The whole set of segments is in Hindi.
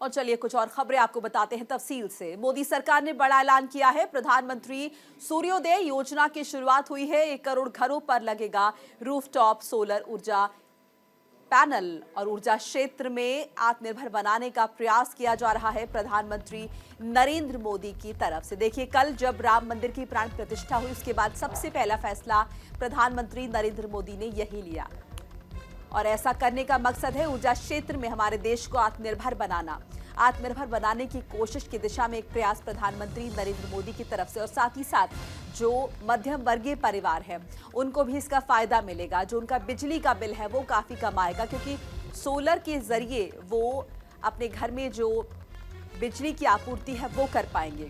और चलिए कुछ और खबरें आपको बताते हैं तफसील से। मोदी सरकार ने बड़ा ऐलान किया है। प्रधानमंत्री सूर्योदय योजना की शुरुआत हुई है। 1 करोड़ घरों पर लगेगा रूफटॉप सोलर ऊर्जा पैनल और ऊर्जा क्षेत्र में आत्मनिर्भर बनाने का प्रयास किया जा रहा है प्रधानमंत्री नरेंद्र मोदी की तरफ से। देखिए, कल जब राम मंदिर की प्राण प्रतिष्ठा हुई उसके बाद सबसे पहला फैसला प्रधानमंत्री नरेंद्र मोदी ने यही लिया और ऐसा करने का मकसद है ऊर्जा क्षेत्र में हमारे देश को आत्मनिर्भर बनाना। आत्मनिर्भर बनाने की कोशिश की दिशा में एक प्रयास प्रधानमंत्री नरेंद्र मोदी की तरफ से और साथ ही साथ जो मध्यम वर्गीय परिवार है उनको भी इसका फायदा मिलेगा। जो उनका बिजली का बिल है वो काफी कम आएगा क्योंकि सोलर के जरिए वो अपने घर में जो बिजली की आपूर्ति है वो कर पाएंगे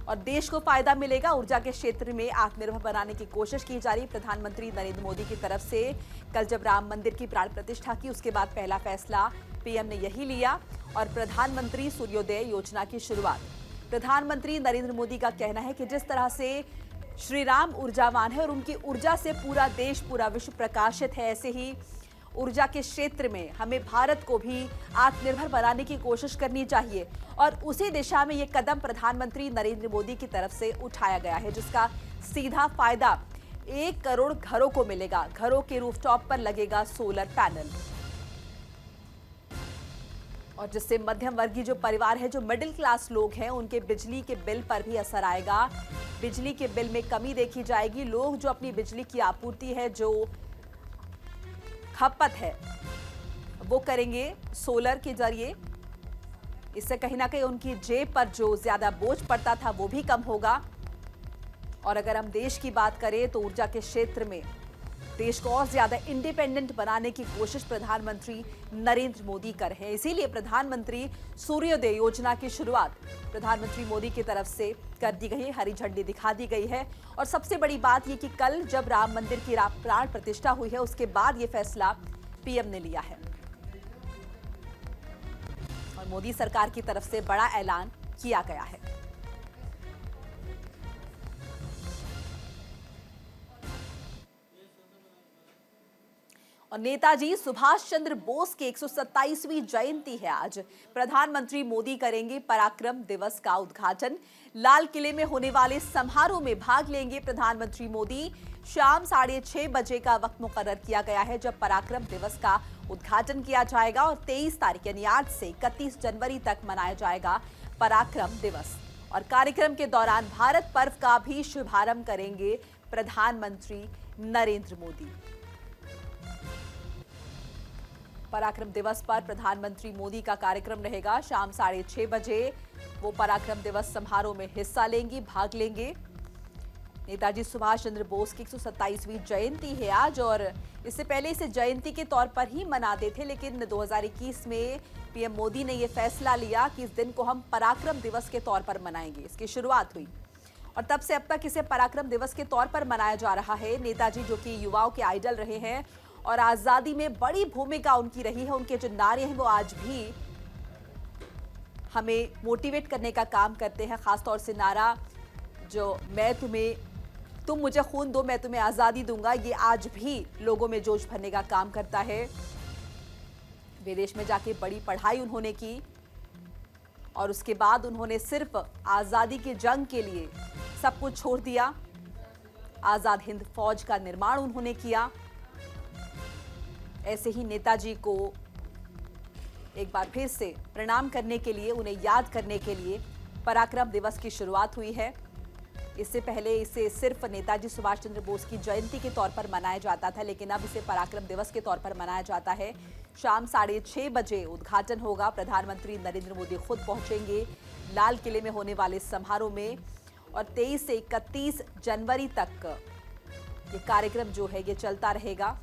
और देश को फायदा मिलेगा। ऊर्जा के क्षेत्र में आत्मनिर्भर बनाने की कोशिश की जा रही प्रधानमंत्री नरेंद्र मोदी की तरफ से। कल जब राम मंदिर की प्राण प्रतिष्ठा की उसके बाद पहला फैसला पीएम ने यही लिया और प्रधानमंत्री सूर्योदय योजना की शुरुआत। प्रधानमंत्री नरेंद्र मोदी का कहना है कि जिस तरह से श्री राम ऊर्जावान है और उनकी ऊर्जा से पूरा देश पूरा विश्व प्रकाशित है, ऐसे ही ऊर्जा के क्षेत्र में हमें भारत को भी आत्मनिर्भर बनाने की कोशिश करनी चाहिए और उसी दिशा में ये कदम प्रधानमंत्री नरेंद्र मोदी की तरफ से उठाया गया है जिसका सीधा फायदा 1 करोड़ घरों को मिलेगा। घरों के रूफटॉप पर लगेगा सोलर पैनल और जिससे मध्यम वर्गीय जो परिवार है, जो मिडिल क्लास लोग हैं, उनके बिजली के बिल पर भी असर आएगा। बिजली के बिल में कमी देखी जाएगी। लोग जो अपनी बिजली की आपूर्ति है, जो खपत है, वो करेंगे सोलर के जरिए। इससे कहीं ना कहीं उनकी जेब पर जो ज्यादा बोझ पड़ता था वो भी कम होगा। और अगर हम देश की बात करें तो ऊर्जा के क्षेत्र में देश को और ज्यादा इंडिपेंडेंट बनाने की कोशिश प्रधानमंत्री नरेंद्र मोदी कर रहे हैं। इसीलिए प्रधानमंत्री सूर्योदय योजना की शुरुआत प्रधानमंत्री मोदी की तरफ से कर दी गई है, हरी झंडी दिखा दी गई है। और सबसे बड़ी बात यह कि कल जब राम मंदिर की प्राण प्रतिष्ठा हुई है उसके बाद यह फैसला पीएम ने लिया है और मोदी सरकार की तरफ से बड़ा ऐलान किया गया है। और नेताजी सुभाष चंद्र बोस की 127वीं जयंती है आज। प्रधानमंत्री मोदी करेंगे पराक्रम दिवस का उद्घाटन। लाल किले में होने वाले समारोह में भाग लेंगे प्रधानमंत्री मोदी। शाम 6:30 बजे का वक्त मुकर्रर किया गया है जब पराक्रम दिवस का उद्घाटन किया जाएगा और 23 तारीख यानी आज से 31 जनवरी तक मनाया जाएगा पराक्रम दिवस। और कार्यक्रम के दौरान भारत पर्व का भी शुभारंभ करेंगे प्रधानमंत्री नरेंद्र मोदी। पराक्रम दिवस पर प्रधानमंत्री मोदी का कार्यक्रम रहेगा। शाम 6:30 बजे वो पराक्रम दिवस समारोह में हिस्सा लेंगी, भाग लेंगे। नेताजी सुभाष चंद्र बोस की 127वीं जयंती है आज और इससे पहले इसे जयंती के तौर पर ही मनाते थे, लेकिन 2021 में पीएम मोदी ने यह फैसला लिया कि इस दिन को हम पराक्रम दिवस के तौर पर मनाएंगे। इसकी शुरुआत हुई और तब से अब तक इसे पराक्रम दिवस के तौर पर मनाया जा रहा है। नेताजी जो कि युवाओं के आइडल रहे हैं और आजादी में बड़ी भूमिका उनकी रही है, उनके जो नारे हैं वो आज भी हमें मोटिवेट करने का काम करते हैं। खासतौर से नारा जो तुम मुझे खून दो मैं तुम्हें आजादी दूंगा, ये आज भी लोगों में जोश भरने का काम करता है। विदेश में जाके बड़ी पढ़ाई उन्होंने की और उसके बाद उन्होंने सिर्फ आजादी की जंग के लिए सब कुछ छोड़ दिया। आजाद हिंद फौज का निर्माण उन्होंने किया। ऐसे ही नेताजी को एक बार फिर से प्रणाम करने के लिए, उन्हें याद करने के लिए पराक्रम दिवस की शुरुआत हुई है। इससे पहले इसे सिर्फ नेताजी सुभाष चंद्र बोस की जयंती के तौर पर मनाया जाता था, लेकिन अब इसे पराक्रम दिवस के तौर पर मनाया जाता है। शाम 6:30 बजे उद्घाटन होगा। प्रधानमंत्री नरेंद्र मोदी खुद पहुंचेंगे लाल किले में होने वाले समारोह में और 23 से 31 जनवरी तक ये कार्यक्रम जो है ये चलता रहेगा।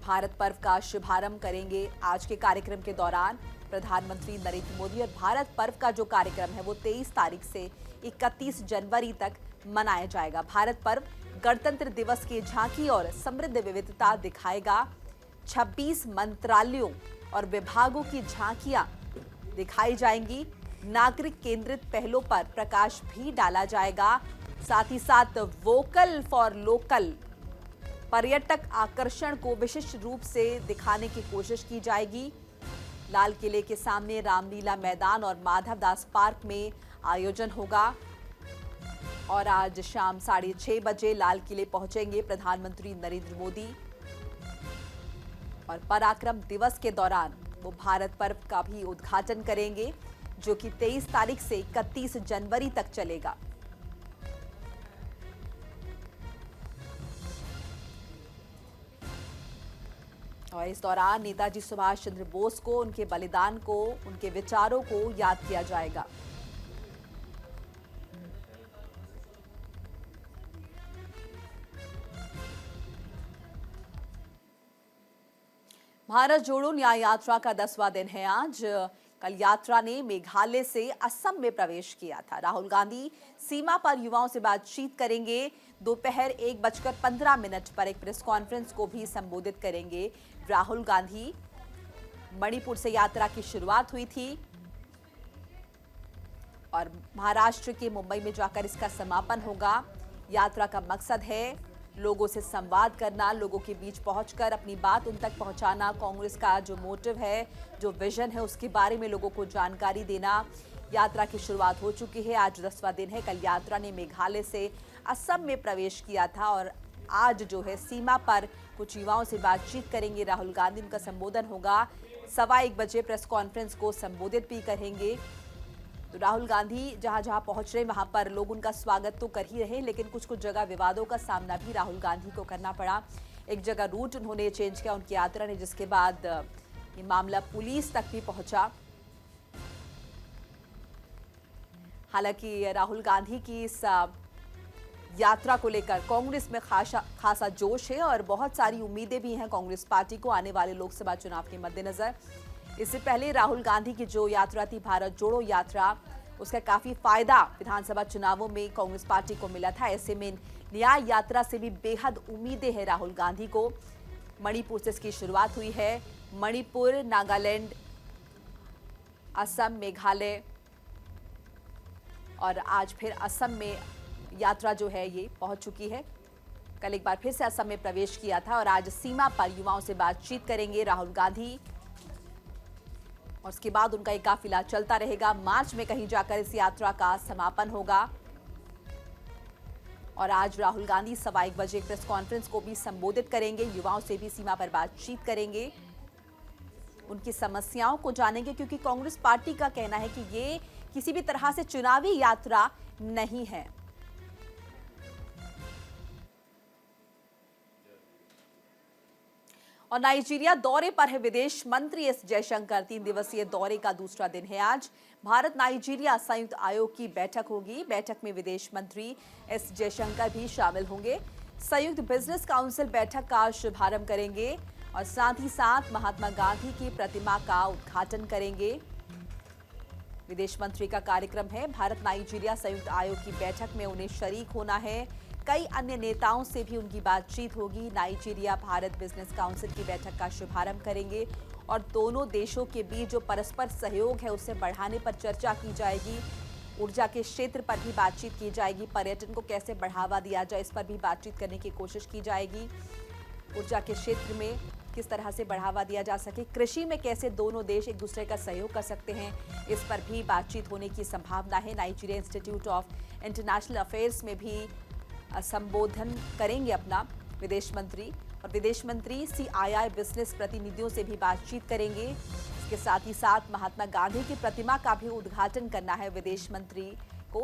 भारत पर्व का शुभारंभ करेंगे आज के कार्यक्रम के दौरान प्रधानमंत्री नरेंद्र मोदी और भारत पर्व का जो कार्यक्रम है वो 23 तारीख से 31 जनवरी तक मनाया जाएगा। भारत पर्व गणतंत्र दिवस की झांकी और समृद्ध विविधता दिखाएगा। 26 मंत्रालयों और विभागों की झांकियां दिखाई जाएंगी। नागरिक केंद्रित पहलों पर प्रकाश भी डाला जाएगा। साथ ही साथ वोकल फॉर लोकल पर्यटक आकर्षण को विशिष्ट रूप से दिखाने की कोशिश की जाएगी। लाल किले के सामने रामलीला मैदान और माधव दास पार्क में आयोजन होगा और आज शाम 6:30 बजे लाल किले पहुंचेंगे प्रधानमंत्री नरेंद्र मोदी और पराक्रम दिवस के दौरान वो भारत पर्व का भी उद्घाटन करेंगे, जो कि 23 तारीख से 31 जनवरी तक चलेगा। और इस दौरान नेताजी सुभाष चंद्र बोस को, उनके बलिदान को, उनके विचारों को याद किया जाएगा। भारत जोड़ो न्याय यात्रा का 10वां दिन है आज। कल यात्रा ने मेघालय से असम में प्रवेश किया था। राहुल गांधी सीमा पर युवाओं से बातचीत करेंगे। दोपहर 1:15 पर एक प्रेस कॉन्फ्रेंस को भी संबोधित करेंगे। राहुल गांधी मणिपुर से यात्रा की शुरुआत हुई थी और महाराष्ट्र के मुंबई में जाकर इसका समापन होगा। यात्रा का मकसद है लोगों से संवाद करना, लोगों के बीच पहुंचकर अपनी बात उन तक पहुंचाना, कांग्रेस का जो मोटिव है, जो विजन है, उसके बारे में लोगों को जानकारी देना। यात्रा की शुरुआत हो चुकी है, आज 10वां दिन है। कल यात्रा ने मेघालय से असम में प्रवेश किया था और आज जो है सीमा पर कुछ युवाओं से बातचीत करेंगे राहुल गांधी। उनका संबोधन होगा। 1:15 बजे प्रेस कॉन्फ्रेंस को संबोधित भी करेंगे। तो राहुल गांधी जहां जहां पहुंच रहे वहां पर लोग उनका स्वागत तो कर ही रहे, लेकिन कुछ कुछ जगह विवादों का सामना भी राहुल गांधी को करना पड़ा। एक जगह रूट उन्होंने चेंज किया उनकी यात्रा ने, जिसके बाद ये मामला पुलिस तक भी पहुंचा। हालांकि राहुल गांधी की इस यात्रा को लेकर कांग्रेस में खासा जोश है और बहुत सारी उम्मीदें भी हैं कांग्रेस पार्टी को आने वाले लोकसभा चुनाव के मद्देनजर। इससे पहले राहुल गांधी की जो यात्रा थी भारत जोड़ो यात्रा, उसका काफी फायदा विधानसभा चुनावों में कांग्रेस पार्टी को मिला था। ऐसे में न्याय यात्रा से भी बेहद उम्मीदें हैं राहुल गांधी को। मणिपुर से इसकी शुरुआत हुई है। मणिपुर, नागालैंड, असम, मेघालय और आज फिर असम में यात्रा जो है ये पहुंच चुकी है। कल एक बार फिर से असम में प्रवेश किया था और आज सीमा पर युवाओं से बातचीत करेंगे राहुल गांधी और उसके बाद उनका एक काफिला चलता रहेगा। मार्च में कहीं जाकर इस यात्रा का समापन होगा और आज राहुल गांधी 1:15 बजे प्रेस कॉन्फ्रेंस को भी संबोधित करेंगे। युवाओं से भी सीमा पर बातचीत करेंगे, उनकी समस्याओं को जानेंगे, क्योंकि कांग्रेस पार्टी का कहना है कि ये किसी भी तरह से चुनावी यात्रा नहीं है। और नाइजीरिया दौरे पर है विदेश मंत्री एस जयशंकर। 3 दिवसीय दौरे का दूसरा दिन है आज। भारत नाइजीरिया संयुक्त आयोग की बैठक होगी। बैठक में विदेश मंत्री एस जयशंकर भी शामिल होंगे। संयुक्त बिजनेस काउंसिल बैठक का शुभारंभ करेंगे और साथ ही साथ महात्मा गांधी की प्रतिमा का उद्घाटन करेंगे। विदेश मंत्री का कार्यक्रम है। भारत नाइजीरिया संयुक्त आयोग की बैठक में उन्हें शरीक होना है। कई अन्य नेताओं से भी उनकी बातचीत होगी। नाइजीरिया भारत बिजनेस काउंसिल की बैठक का शुभारंभ करेंगे और दोनों देशों के बीच जो परस्पर सहयोग है उसे बढ़ाने पर चर्चा की जाएगी। ऊर्जा के क्षेत्र पर भी बातचीत की जाएगी। पर्यटन को कैसे बढ़ावा दिया जाए, इस पर भी बातचीत करने की कोशिश की जाएगी। ऊर्जा के क्षेत्र में किस तरह से बढ़ावा दिया जा सके, कृषि में कैसे दोनों देश एक दूसरे का सहयोग कर सकते हैं, इस पर भी बातचीत होने की संभावना है। Nigeria institute of international affairs में भी संबोधन करेंगे अपना विदेश मंत्री और विदेश मंत्री CII बिजनेस प्रतिनिधियों से भी बातचीत करेंगे। इसके साथ ही साथ महात्मा गांधी की प्रतिमा का भी उद्घाटन करना है विदेश मंत्री को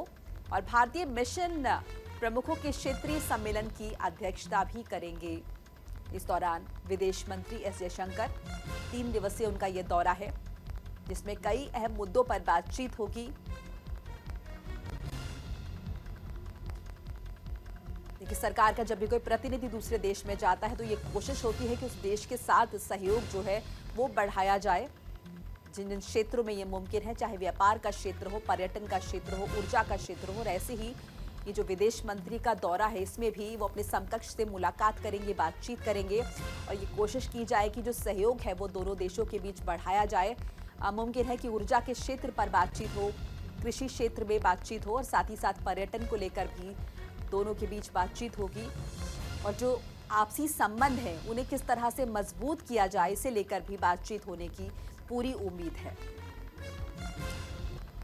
और भारतीय मिशन प्रमुखों के क्षेत्रीय सम्मेलन की अध्यक्षता भी करेंगे। इस दौरान विदेश मंत्री एस जयशंकर 3 दिवसीय उनका यह दौरा है, जिसमें कई अहम मुद्दों पर बातचीत होगी। देखिए, सरकार का जब भी कोई प्रतिनिधि दूसरे देश में जाता है तो ये कोशिश होती है कि उस देश के साथ सहयोग जो है वो बढ़ाया जाए। जिन जिन क्षेत्रों में ये मुमकिन है, चाहे व्यापार का क्षेत्र हो, पर्यटन का क्षेत्र हो, ऊर्जा का क्षेत्र हो, और ऐसे ही ये जो विदेश मंत्री का दौरा है इसमें भी वो अपने समकक्ष से मुलाकात करेंगे, बातचीत करेंगे और ये कोशिश की जाए कि जो सहयोग है वो दोनों देशों के बीच बढ़ाया जाए। मुमकिन है कि ऊर्जा के क्षेत्र पर बातचीत हो, कृषि क्षेत्र में बातचीत हो और साथ ही साथ पर्यटन को लेकर भी दोनों के बीच बातचीत होगी। और जो आपसी संबंध है उन्हें किस तरह से मजबूत किया जाए, इसे लेकर भी बातचीत होने की पूरी उम्मीद है।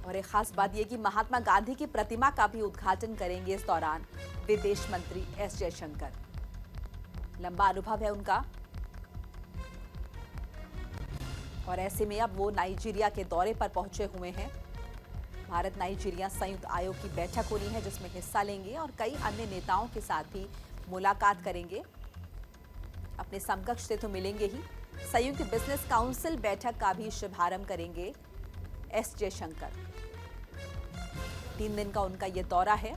और एक खास बात यह कि महात्मा गांधी की प्रतिमा का भी उद्घाटन करेंगे इस दौरान विदेश मंत्री एस जयशंकर। लंबा अनुभव है उनका और ऐसे में अब वो नाइजीरिया के दौरे पर पहुंचे हुए हैं। भारत नाइजीरिया संयुक्त आयोग की बैठक होनी है जिसमें हिस्सा लेंगे और कई अन्य नेताओं के साथ भी मुलाकात करेंगे। अपने समकक्ष से तो मिलेंगे ही, संयुक्त बिजनेस काउंसिल बैठक का भी शुभारंभ करेंगे एस जयशंकर। 3 दिन का उनका यह दौरा है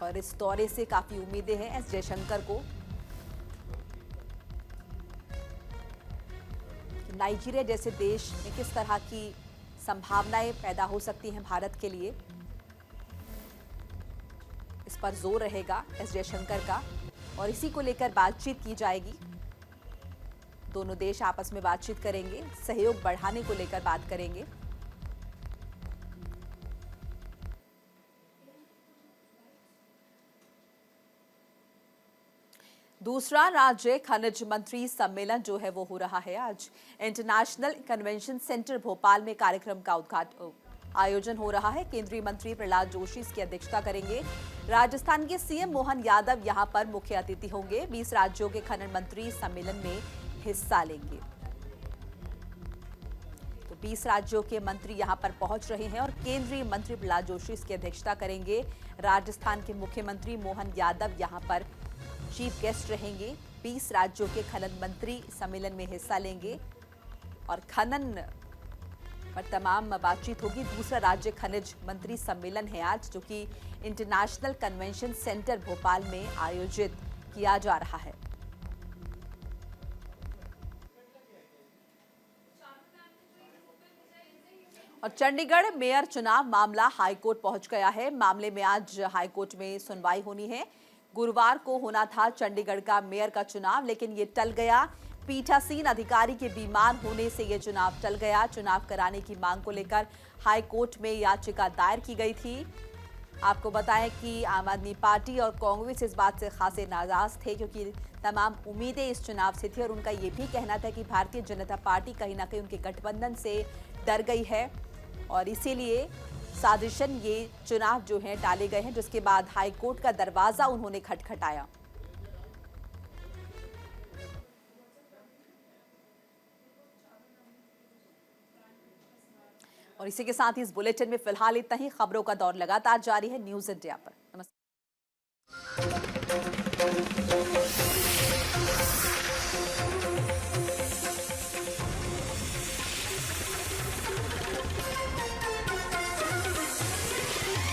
और इस दौरे से काफी उम्मीदें हैं एस जयशंकर को। नाइजीरिया जैसे देश में किस तरह की संभावनाएं पैदा हो सकती हैं भारत के लिए, इस पर जोर रहेगा एस जयशंकर का और इसी को लेकर बातचीत की जाएगी। दोनों देश आपस में बातचीत करेंगे, सहयोग बढ़ाने को लेकर बात करेंगे। दूसरा राज्य खनिज मंत्री सम्मेलन जो है वो हो रहा है आज। इंटरनेशनल कन्वेंशन सेंटर भोपाल में कार्यक्रम का आयोजन हो रहा है। केंद्रीय मंत्री प्रहलाद जोशी इसकी अध्यक्षता करेंगे। राजस्थान के सीएम मोहन यादव यहां पर मुख्य अतिथि होंगे। 20 राज्यों के खनन मंत्री सम्मेलन में हिस्सा लेंगे। तो 20 राज्यों के मंत्री यहां पर पहुंच रहे हैं और केंद्रीय मंत्री प्रहलाद जोशी इसकी अध्यक्षता करेंगे। राजस्थान के मुख्यमंत्री मोहन यादव यहां पर चीफ गेस्ट रहेंगे। 20 राज्यों के खनन मंत्री सम्मेलन में हिस्सा लेंगे और खनन पर तमाम बातचीत होगी। दूसरा राज्य खनिज मंत्री सम्मेलन है आज, जो कि इंटरनेशनल कन्वेंशन सेंटर भोपाल में आयोजित किया जा रहा है। और चंडीगढ़ मेयर चुनाव मामला हाईकोर्ट पहुंच गया है। मामले में आज हाईकोर्ट में सुनवाई होनी है। गुरुवार को होना था चंडीगढ़ का मेयर का चुनाव, लेकिन ये टल गया। पीठासीन अधिकारी के बीमार होने से यह चुनाव टल गया। चुनाव कराने की मांग को लेकर हाई कोर्ट में याचिका दायर की गई थी। आपको बताएं कि आम आदमी पार्टी और कांग्रेस इस बात से खासे नाराज थे क्योंकि तमाम उम्मीदें इस चुनाव से थी और उनका यह भी कहना था कि भारतीय जनता पार्टी कहीं ना कहीं उनके गठबंधन से डर गई है और इसीलिए साजिशन ये चुनाव जो है टाले गए हैं, जिसके बाद हाईकोर्ट का दरवाजा उन्होंने खटखटाया। और इसी के साथ ही इस बुलेटिन में फिलहाल इतना ही। खबरों का दौर लगातार जारी है न्यूज़ इंडिया पर।